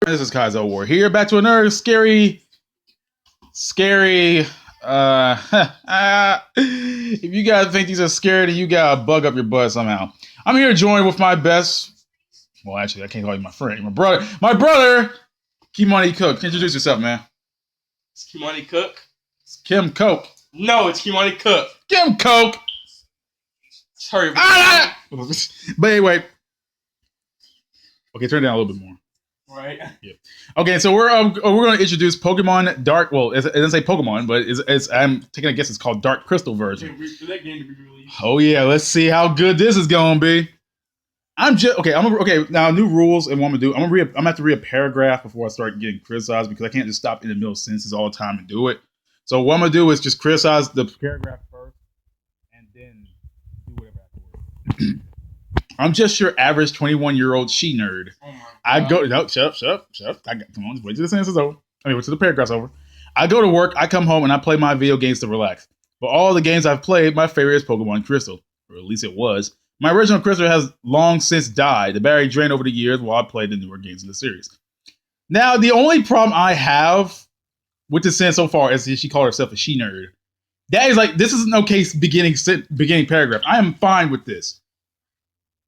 This is Kaizouwar here, back to another scary. If you guys think these are scary, then you gotta bug up your butt somehow. I'm here joined with my best. Well, actually, I can't call you my friend. My brother, Kimonei Cook. Introduce yourself, man. It's Kimonei Cook. It's Kim Coke. No, it's Kimonei Cook. Kim Coke. Sorry. But anyway, okay, turn it down a little bit more. Right. Yeah. Okay, so we're going to introduce Pokemon Dark. Well, it doesn't say Pokemon, but it's I'm taking a guess. It's called Dark Crystal version. For that game to be released. Oh yeah, let's see how good this is going to be. Okay. Now new rules and what I'm gonna do. I'm gonna have to read a paragraph before I start getting criticized because I can't just stop in the middle of sentences all the time and do it. So what I'm gonna do is just criticize the paragraph first, and then do whatever afterwards. I'm just your average 21-year-old she nerd. Oh my God. I go no, shut up. Come on, wait till the sentence is over. Wait till the paragraph's over. I go to work, I come home, and I play my video games to relax. But all the games I've played, my favorite is Pokemon Crystal, or at least it was. My original Crystal has long since died. The battery drained over the years while I played the newer games in the series. Now, the only problem I have with this sentence so far is that she called herself a she nerd. That is like, this is an okay beginning paragraph. I am fine with this.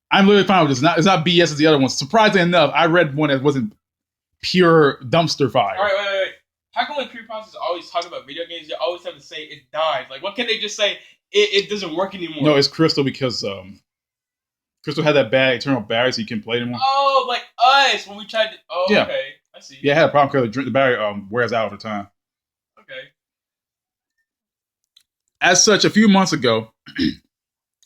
I'm literally fine with this. It's not BS as the other ones. Surprisingly enough, I read one that wasn't pure dumpster fire. All right, wait. How come when Creepypasta always talk about video games, they always have to say it died? Like, what can they just say? It doesn't work anymore. No, it's Crystal because Crystal had that bad eternal battery, so you couldn't play it anymore. Oh, like us when we tried to. Oh, yeah. Okay, I see. Yeah, I had a problem because the battery wears out over time. Okay. As such, a few months ago,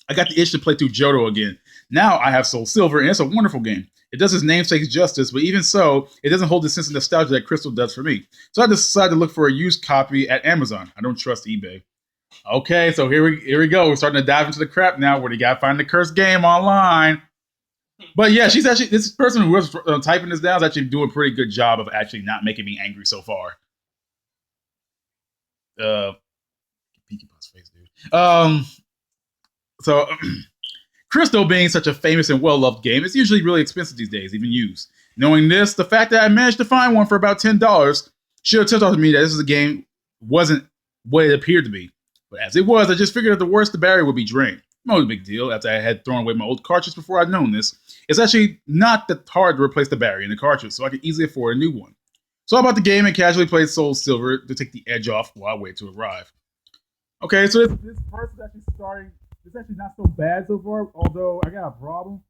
I got the itch to play through Johto again. Now I have Soul Silver, and it's a wonderful game. It does its namesake justice, but even so, it doesn't hold the sense of nostalgia that Crystal does for me. So I decided to look for a used copy at Amazon. I don't trust eBay. Okay, so here we go. We're starting to dive into the crap now where you gotta find the cursed game online. But yeah, this person who was typing this down is actually doing a pretty good job of actually not making me angry so far. Pinky Pie's face, dude. So Crystal being such a famous and well-loved game, it's usually really expensive these days, even used. Knowing this, the fact that I managed to find one for about $10 should have tipped off to me that this is a game wasn't what it appeared to be. But as it was, I just figured that the worst the battery would be drained. No big deal, after I had thrown away my old cartridge before I'd known this. It's actually not that hard to replace the battery in the cartridge, so I could easily afford a new one. So I bought the game and casually played Soul Silver to take the edge off while I wait to arrive. Okay, so this first is actually starting. It's actually not so bad so far, although I got a problem.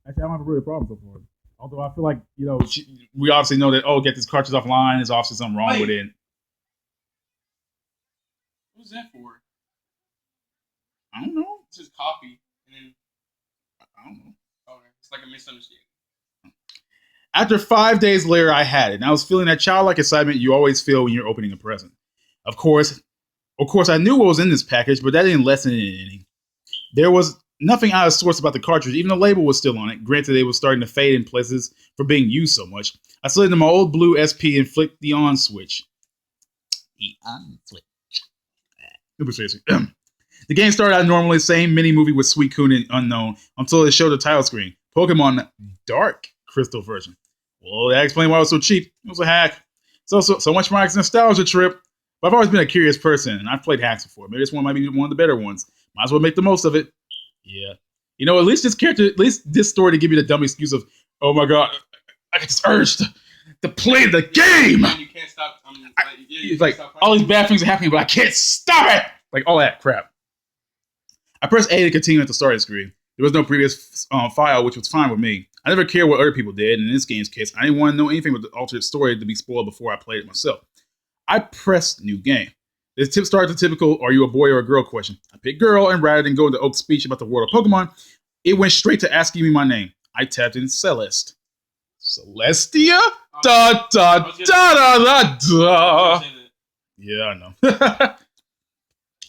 Actually, I don't have a real problem so far. Although I feel like, we obviously know that, get this cartridge offline, there's obviously something wrong with it. What's that for? I don't know. It's just copy. And then... I don't know. Okay, it's like a misunderstanding. After 5 days later, I had it, and I was feeling that childlike excitement you always feel when you're opening a present. Of course, I knew what was in this package, but that didn't lessen it any. There was nothing out of sorts about the cartridge. Even the label was still on it. Granted, it was starting to fade in places for being used so much. I slid into my old blue SP and flicked the on switch. The on switch. The game started out normally, same mini-movie with Suicune and Unknown, until it showed the title screen. Pokemon Dark Crystal version. Well, that explained why it was so cheap. It was a hack. So much for my nostalgia trip. But I've always been a curious person, and I've played hacks before. Maybe this one might be one of the better ones. Might as well make the most of it. Yeah. At least this story to give you the dumb excuse of, oh my god, I get this urge to play the game! You can't stop. It's like, all these bad things are happening, but I can't stop it! Like, all that crap. I pressed A to continue at the start of the screen. There was no previous file, which was fine with me. I never cared what other people did, and in this game's case, I didn't want to know anything with the alternate story to be spoiled before I played it myself. I pressed new game. This tip started the typical, are you a boy or a girl question. I picked girl, and rather than go into Oak's speech about the world of Pokemon, it went straight to asking me my name. I tapped in Celeste. Celestia? Da da da da da da. Yeah, I know.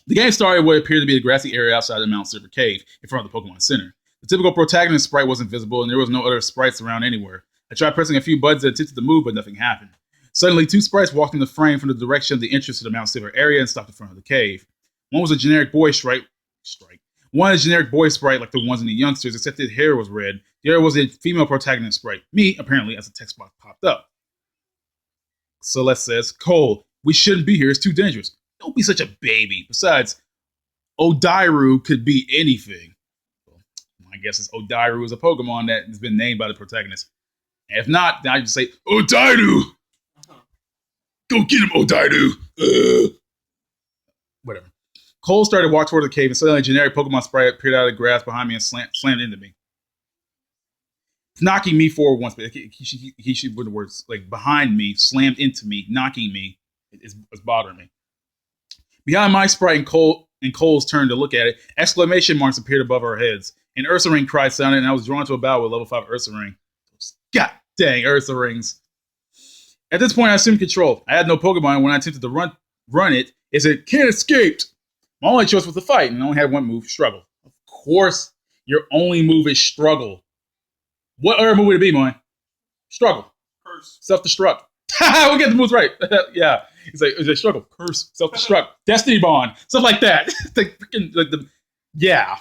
The game started what appeared to be a grassy area outside the Mount Silver Cave, in front of the Pokemon Center. The typical protagonist sprite wasn't visible, and there was no other sprites around anywhere. I tried pressing a few buttons that attempted to move, but nothing happened. Suddenly, two sprites walked in the frame from the direction of the entrance to the Mount Silver area and stopped in front of the cave. One was a generic boy sprite. One is generic boy sprite like the ones in the youngsters, except his hair was red. The other was a female protagonist sprite. Me, apparently, as a text box popped up. Celeste says, Cole, we shouldn't be here. It's too dangerous. Don't be such a baby. Besides, Odairu could be anything. Well, I guess it's Odairu is a Pokemon that has been named by the protagonist. And if not, then I just say, Odairu! Go get him, Odairu! Whatever. Cole started to walk toward the cave, and suddenly a generic Pokemon sprite appeared out of the grass behind me and slammed into me. Knocking me forward once, but he should put the words like behind me, slammed into me, knocking me. It's bothering me. Behind my sprite and Cole's turn to look at it, exclamation marks appeared above our heads. An Ursaring cry sounded, and I was drawn to a battle with level 5 Ursaring. God dang Ursarings. At this point, I assumed control. I had no Pokemon, and when I attempted to run it, it said, can't escape. My only choice was to fight, and I only had one move, struggle. Of course, your only move is struggle. What other move would it be, man? Struggle. Curse. Self-destruct. We'll get the moves right. Yeah. It's like struggle. Curse. Self-destruct. Destiny Bond. Stuff like that. Yeah.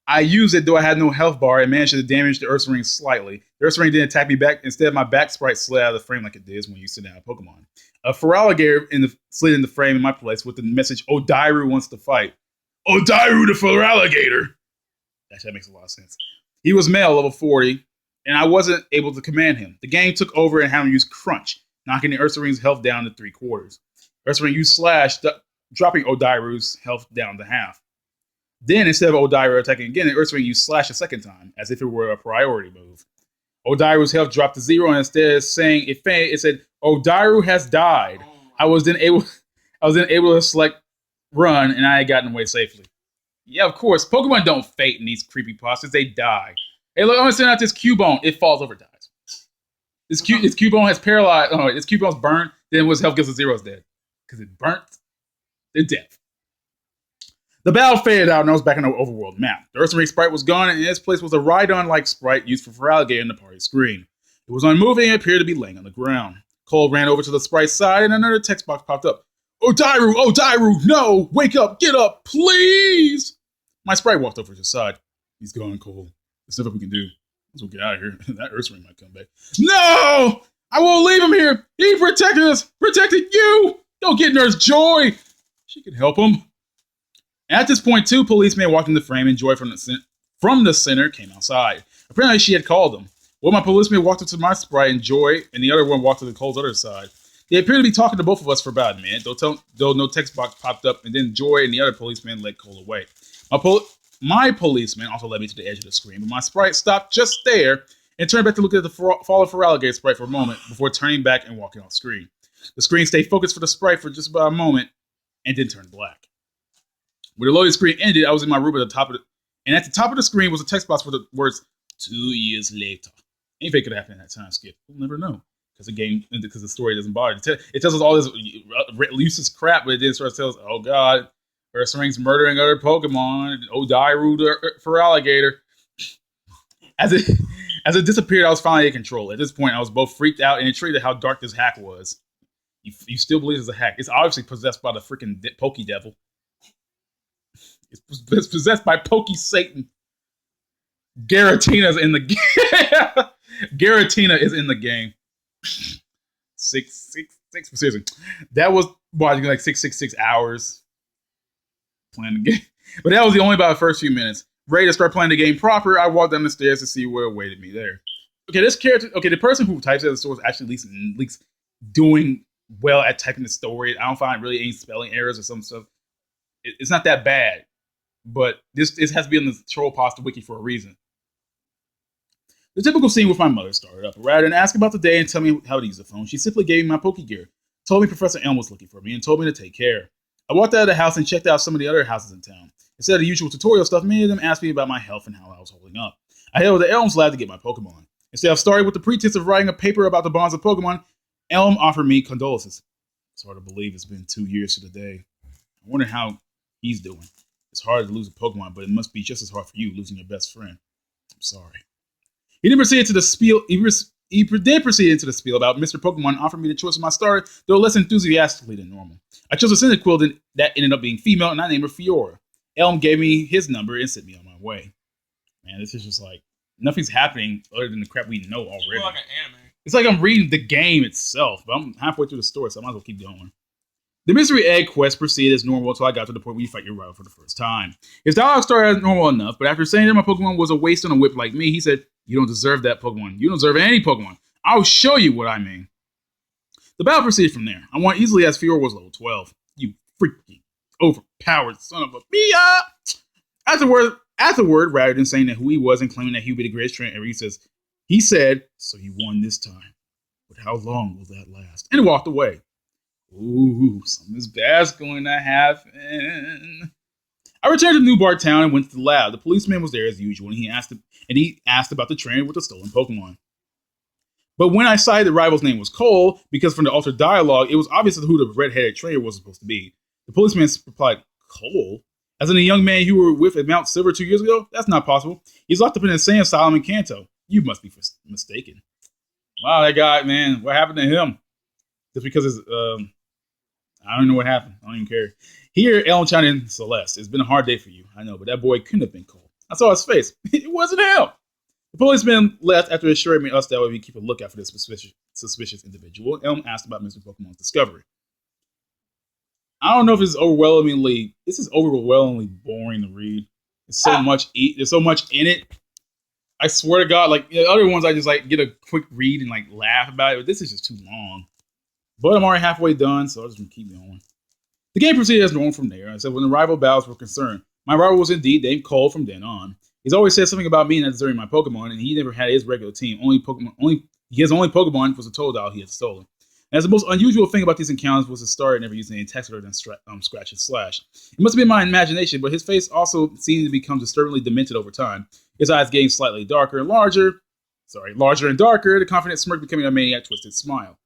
I used it, though I had no health bar, and managed to damage the Ursaring slightly. The Ursaring didn't attack me back. Instead, my back sprite slid out of the frame like it does when you sit down a Pokemon. A Feraligatr slid in the frame in my place with the message, Odairu wants to fight. Odairu the Feraligatr! That makes a lot of sense. He was male, level 40, and I wasn't able to command him. The game took over and had him use Crunch, knocking the Ursaring's health down to 3/4. Ursaring used Slash, dropping Odairu's health down to half. Then, instead of Odairu attacking again, the Ursaring used Slash a second time, as if it were a priority move. Odairu's health dropped to 0, and instead of saying it said, Odairu has died. I was then able to select run, and I had gotten away safely. Yeah, of course. Pokemon don't fate in these creepypastas. They die. Hey, look, I'm going to send out this Cubone. It falls over, dies. This Cubone has paralyzed. Oh, this Cubone's burned. Then his health gets to 0, is dead. Because it burnt. Then death. The battle faded out, and I was back on the overworld map. The Ursaring sprite was gone, and in its place was a Rhydon-like sprite used for Feraligatr in the party screen. It was unmoving and appeared to be laying on the ground. Cole ran over to the sprite's side, and another text box popped up. Odairu! Odairu! No! Wake up! Get up! Please! My sprite walked over to his side. He's gone, Cole. There's nothing we can do. Let's go get out of here. That Ursaring might come back. No! I won't leave him here! He protected us! Protected you! Don't get Nurse Joy! She can help him. At this point, 2 policemen walked in the frame, and Joy from the center came outside. Apparently, she had called them. One of my policemen walked up to my sprite, and Joy and the other one walked to the Cole's other side. They appeared to be talking to both of us for about a minute, though no text box popped up, and then Joy and the other policeman led Cole away. My policeman also led me to the edge of the screen, but my sprite stopped just there and turned back to look at the fallen Feraligatr sprite for a moment before turning back and walking off screen. The screen stayed focused for the sprite for just about a moment and then turned black. When the loading screen ended, I was in my room at the top of the screen was a text box with the words 2 years later. Anything could happen in that time skip. We'll never know. Because the story doesn't bother. It tells us all this useless crap, but it then sort of tells us, oh god, Ursaring's murdering other Pokemon, Odairu the Feraligatr. As it disappeared, I was finally in control. At this point, I was both freaked out and intrigued at how dark this hack was. You still believe it's a hack. It's obviously possessed by the freaking Poke Devil. It's possessed by Poke Satan. Garatina's in the game. Garatina is in the game. 666. Seriously, that was like 666 hours playing the game. But that was only about the first few minutes. Ready to start playing the game proper, I walked down the stairs to see what awaited me there. Okay, this character. Okay, the person who types at the store is actually at least doing well at typing the story. I don't find really any spelling errors or some stuff. It's not that bad, but this has to be on the Trollpasta wiki for a reason. The typical scene with my mother started up. Rather than ask about the day and tell me how to use the phone, she simply gave me my Pokegear, told me Professor Elm was looking for me, and told me to take care. I walked out of the house and checked out some of the other houses in town. Instead of the usual tutorial stuff, many of them asked me about my health and how I was holding up. I headed over to Elm's lab to get my Pokemon. Instead of starting with the pretense of writing a paper about the bonds of Pokemon, Elm offered me condolences. It's hard to believe it's been 2 years to the day. I wonder how he's doing. It's hard to lose a Pokemon, but it must be just as hard for you losing your best friend. I'm sorry. He then proceeded to the spiel. He then proceeded into the spiel about Mr. Pokemon offered me the choice of my starter, though less enthusiastically than normal. I chose a Cyndaquil that ended up being female, and I named her Fiora. Elm gave me his number and sent me on my way. Man, this is just like, nothing's happening other than the crap we know already. It's like an anime. It's like I'm reading the game itself, but I'm halfway through the story, so I might as well keep going. The mystery egg quest proceeded as normal until I got to the point where you fight your rival for the first time. His dialogue started as normal enough, but after saying that my Pokemon was a waste on a whip like me, he said, "You don't deserve that Pokemon. You don't deserve any Pokemon. I'll show you what I mean." The battle proceeded from there. I won easily as Fior was level 12. You freaking overpowered son of a Mia! Afterward, rather than saying that who he was and claiming that he would be the greatest trainer ever, he said, "So you won this time. But how long will that last?" And walked away. Ooh, something's bad's going to happen. I returned to New Bart Town and went to the lab. The policeman was there as usual, and he asked about the trainer with the stolen Pokemon. But when I cited the rival's name was Cole, because from the altered dialogue, it was obvious who the red-headed trainer was supposed to be. The policeman replied, "Cole? As in the young man you were with at Mount Silver 2 years ago? That's not possible. He's locked up in an insane asylum in Kanto. You must be mistaken." Wow, that guy, man, what happened to him? Just because I don't know what happened. I don't even care. Here, Ellen chimed in, "Celeste, it's been a hard day for you. I know, but that boy couldn't have been Cole. I saw his face. It wasn't him." The policeman left after assuring me us that we keep a lookout for this suspicious individual. Elm asked about Mr. Pokemon's discovery. I don't know if this is overwhelmingly boring to read. There's so much in it. I swear to God, like the other ones, I just like get a quick read and like laugh about it. But this is just too long. But I'm already halfway done, so I'm just gonna keep going. The game proceeded as normal from there. I said when the rival battles were concerned, my rival was indeed named Cole from then on. He's always said something about me not deserving my Pokemon, and he never had his regular team. His only Pokemon was a Totodile he had stolen. As the most unusual thing about these encounters was his start never using any text other than scratch and slash. It must have been my imagination, but his face also seemed to become disturbingly demented over time. His eyes getting slightly larger and darker, the confident smirk becoming a maniac twisted smile.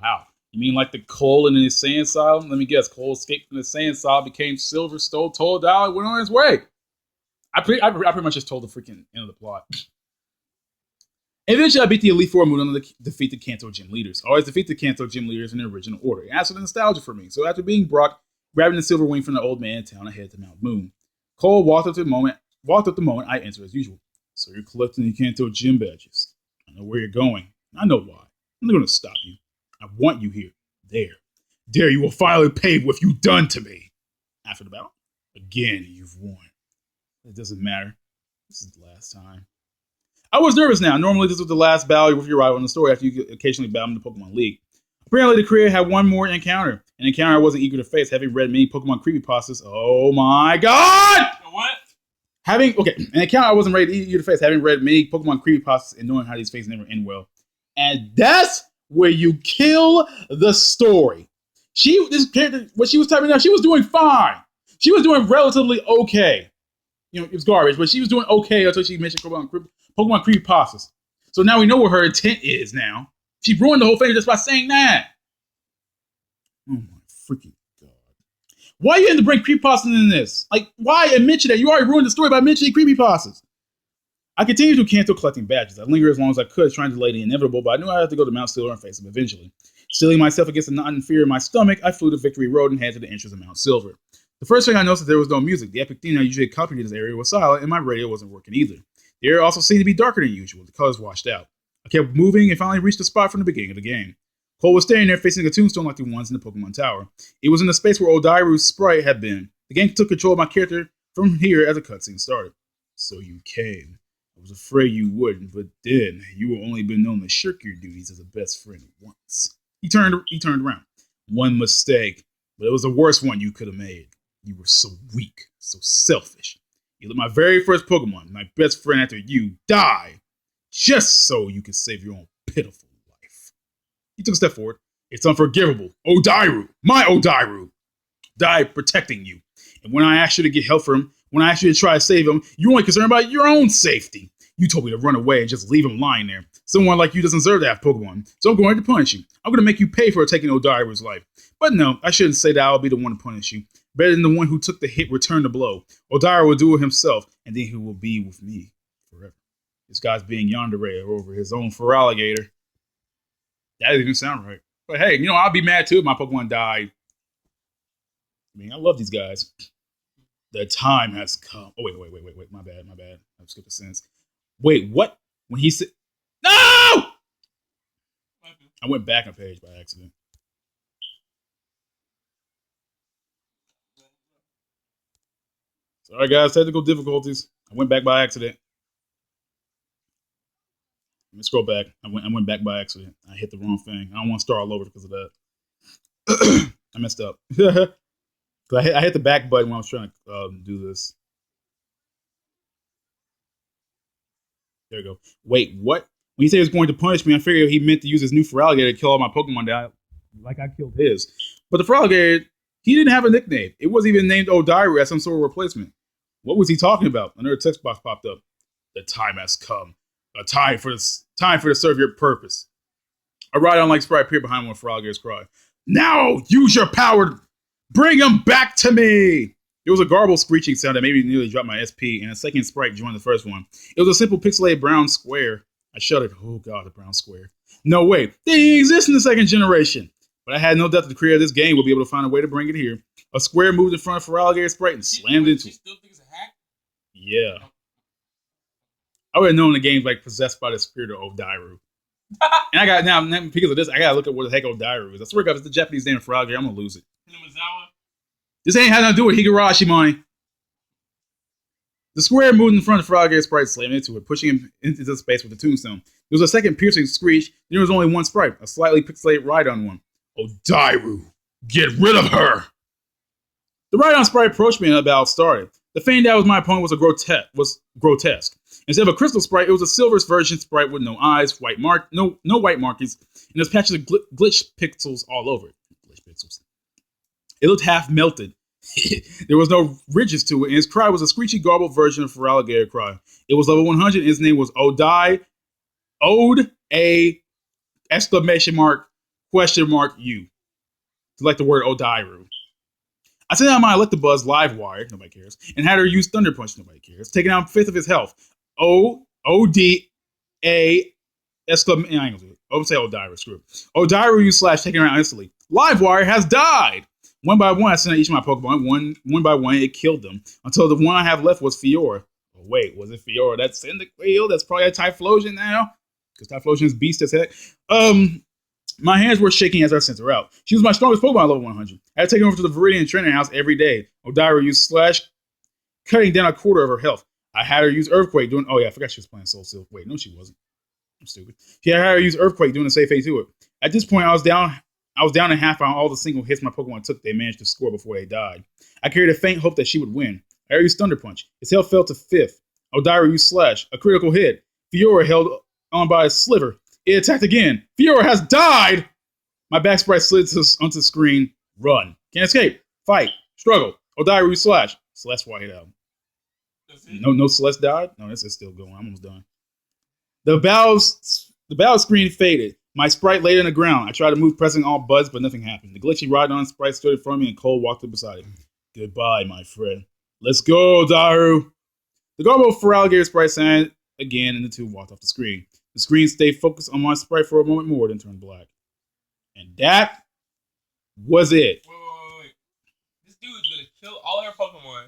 Wow. You mean like the Cole in the insane asylum? Let me guess. Cole escaped from the insane asylum, became Silver, stole Totodile, and went on his way. I pretty much just told the freaking end of the plot. Eventually, I beat the Elite Four and moved on to defeat the Kanto gym leaders. I always defeat the Kanto gym leaders in the original order. It adds to the nostalgia for me. So after being Brock, grabbing the silver wing from the old man in town, I headed to Mount Moon. Cole walked up the moment I entered as usual. "So you're collecting the Kanto gym badges. I know where you're going. I know why. I'm not going to stop you. I want you here. There you will finally pay what you've done to me." After the battle, "Again, you've won. It doesn't matter. This is the last time." I was nervous now. Normally, this was the last battle with your rival in the story after you occasionally battle in the Pokemon League. Apparently, the creator had one more encounter. An encounter I wasn't eager to face, having read many Pokemon Creepypastas. Oh my God! What? An encounter I wasn't eager to face, having read many Pokemon Creepypastas and knowing how these fates never end well. And that's where you kill the story. What she was typing out, she was doing fine. She was doing relatively okay. It was garbage, but she was doing okay until she mentioned Pokemon Creepypastas. So now we know what her intent is now. She ruined the whole thing just by saying that. Oh my freaking God. Why you had to bring Creepypastas in this? Like, why mention that? You already ruined the story by mentioning Creepypastas. I continued to Kanto collecting badges. I lingered as long as I could, trying to delay the inevitable, but I knew I had to go to Mount Silver and face him eventually. Steeling myself against a knot in fear in my stomach, I flew to Victory Road and headed to the entrance of Mount Silver. The first thing I noticed was there was no music. The epic theme that usually accompanied this area was silent, and my radio wasn't working either. The area also seemed to be darker than usual. The colors washed out. I kept moving and finally reached the spot from the beginning of the game. Cole was standing there facing a tombstone like the ones in the Pokemon Tower. It was in the space where Odairu's sprite had been. The game took control of my character from here as the cutscene started. "So you came. I was afraid you wouldn't, but then you will only been known to shirk your duties as a best friend once." He turned around. "One mistake, but it was the worst one you could have made. You were so weak, so selfish. You let my very first Pokemon, my best friend after you, die, just so you could save your own pitiful life." He took a step forward. "It's unforgivable. Odairu, my Odairu, died protecting you. And when I asked you to get help for him, when I asked you to try to save him, you were only concerned about your own safety. You told me to run away and just leave him lying there. Someone like you doesn't deserve to have Pokemon, so I'm going to punish you. I'm going to make you pay for taking Odairu's life. But no, I shouldn't say that I'll be the one to punish you. Better than the one who took the hit return the blow. Odairu will do it himself, and then he will be with me forever." This guy's being yandere over his own Feraligatr. That didn't sound right. But hey, I'll be mad too if my Pokemon died. I mean, I love these guys. The time has come. Oh, wait. My bad. I skipped a sentence. Wait, what? When he said, no! I went back a page by accident. Sorry, guys. Technical difficulties. I went back by accident. Let me scroll back. I went back by accident. I hit the wrong thing. I don't want to start all over because of that. I messed up. I hit the back button when I was trying to do this. There we go. Wait, what? When he said he was going to punish me, I figured he meant to use his new Feraligatr to kill all my Pokemon down, like I killed his. But the Feraligatr, he didn't have a nickname. It wasn't even named Odairu as some sort of replacement. What was he talking about? Another text box popped up. The time has come. A time for to serve your purpose. A Rhydon-like sprite appeared behind one Feraligatr's cry. Now use your power. Bring him back to me. It was a garbled screeching sound that made me nearly drop my SP, and a second sprite joined the first one. It was a simple pixelated brown square. I shuddered. Oh god, the brown square. No way. They didn't exist in the second generation. But I had no doubt that the creator of this game would be able to find a way to bring it here. A square moved in front of Feraligatr's sprite and slammed into it. You still think it's a hack? Yeah. I would have known the game's like possessed by the spirit of Odairu. And I got now because of this, I gotta look at what the heck Odairu is. I swear to God, if it's the Japanese name of Feraligatr, I'm gonna lose it. This ain't had nothing to do with Higurashi money. The square moved in front of Feraligatr's sprite, slammed into it, pushing him into the space with the tombstone. There was a second piercing screech. Then there was only one sprite, a slightly pixelated Rhydon one. Odairu, get rid of her! The Rhydon sprite approached me and about started. The thing that was my opponent was grotesque. Instead of a crystal sprite, it was a silver version sprite with no eyes, no white markings, and there's patches of glitch pixels all over it. Glitch pixels. It looked half melted. There was no ridges to it, and his cry was a screechy, garbled version of Feraligatr cry. It was level 100, and his name was exclamation mark, question mark, U. Like the word Odairu. I sent out my Electabuzz live wire, nobody cares, and had her use Thunder Punch, nobody cares, taking out a fifth of his health. O-D-A exclamation. I won't say Odairu, screw it. Odairu used Slash, taking her out instantly. Livewire has died! One by one, I sent out each of my Pokemon. One by one, it killed them. Until the one I have left was Fiora. Oh, wait, was it Fiora? That's Cyndaquil? That's probably a Typhlosion now? Because Typhlosion is beast as heck. My hands were shaking as I sent her out. She was my strongest Pokemon at level 100. I had to take her over to the Viridian training house every day. Odairu used Slash, cutting down a quarter of her health. I had her use Earthquake doing... Oh, yeah, I forgot she was playing Soul Silk. Wait, no, she wasn't. I'm stupid. She had her use Earthquake doing a safe fade to it. At this point, I was down in half on all the single hits my Pokemon took. They managed to score before they died. I carried a faint hope that she would win. I used Thunder Punch. His health fell to 5th. Odairu used Slash, a critical hit. Fiora held on by a sliver. It attacked again. Fiora has died! My back sprite slid onto the screen. Run. Can't escape. Fight. Struggle. Odairu used Slash. Celeste white out. No Celeste died? No, this is still going. I'm almost done. The battle screen faded. My sprite laid on the ground. I tried to move, pressing all buttons, but nothing happened. The glitchy Rhydon sprite stood in front of me, and Cole walked up beside him. Goodbye, my friend. Let's go, Daru. The garbled Feraligatr sprite sang again, and the two walked off the screen. The screen stayed focused on my sprite for a moment more, then turned black. And that was it. Wait. This dude's gonna kill all our Pokemon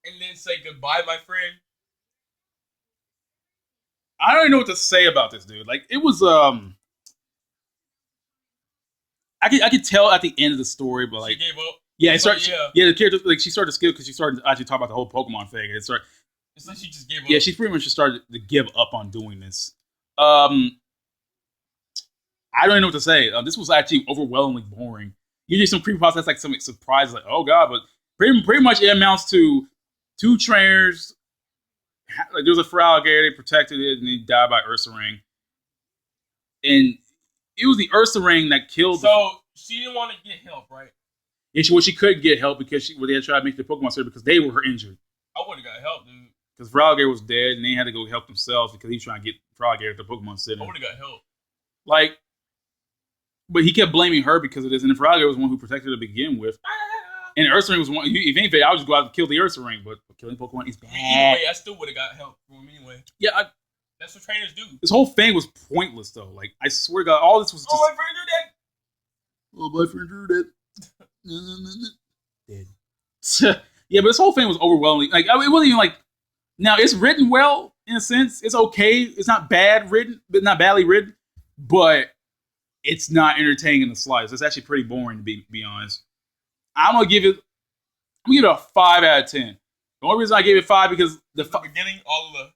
and then say goodbye, my friend. I don't even know what to say about this dude. Like, it was I could tell at the end of the story, but like, she gave up. Yeah, the character, like, she started to skill because she started to actually talk about the whole Pokemon thing. And it's like she just gave up. Yeah, she pretty much just started to give up on doing this. I don't even know what to say. This was actually overwhelmingly boring. Usually some creepypasta that's like some surprise, like, oh god, but pretty much it amounts to 2 trainers. Like, there was a Feraligatr, they protected it, and he died by Ursaring. And it was the Ursaring that killed. So she didn't want to get help, right? Yeah, she couldn't get help because they had tried to make the Pokemon serve because they were injured. I would have got help, dude. Because Feraligatr was dead, and they had to go help themselves because he was trying to get Feraligatr at the Pokemon Center. I would have got help. Like, but he kept blaming her because of this, and the Feraligatr was the one who protected her to begin with. And Ursaring was one. If anything, I would just go out and kill the Ursaring, but killing Pokemon is bad. Either way, I still would have got help from him anyway. Yeah, that's what trainers do. This whole thing was pointless, though. Like, I swear to God, all this was just. Oh, my friend drew that. Oh, my friend drew that. Dead. Yeah, but this whole thing was overwhelming. Like, it wasn't even like. Now it's written well in a sense. It's okay. It's not bad written, but not badly written. But it's not entertaining in the slightest. It's actually pretty boring to be honest. I'm gonna give it a 5 out of 10. The only reason I gave it 5 because the beginning, all of the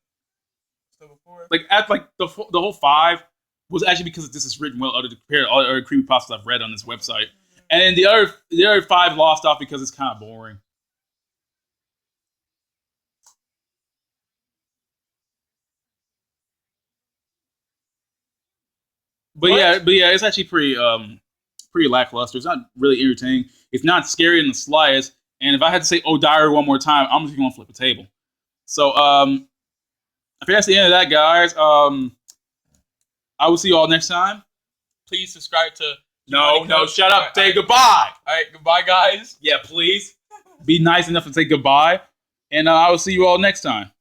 stuff before, like at like the whole 5 was actually because this is written well compared to all the other creepypastas I've read on this website, and then the other 5 lost off because it's kind of boring. But yeah, it's actually pretty lackluster. It's not really entertaining. It's not scary in the slightest. And if I had to say "Oh Diary" one more time, I'm just gonna flip a table. So I think that's the end of that, guys. I will see you all next time. Please subscribe to. No, shut up. Say goodbye. All right, goodbye, guys. Yeah, please. Be nice enough to say goodbye, and I will see you all next time.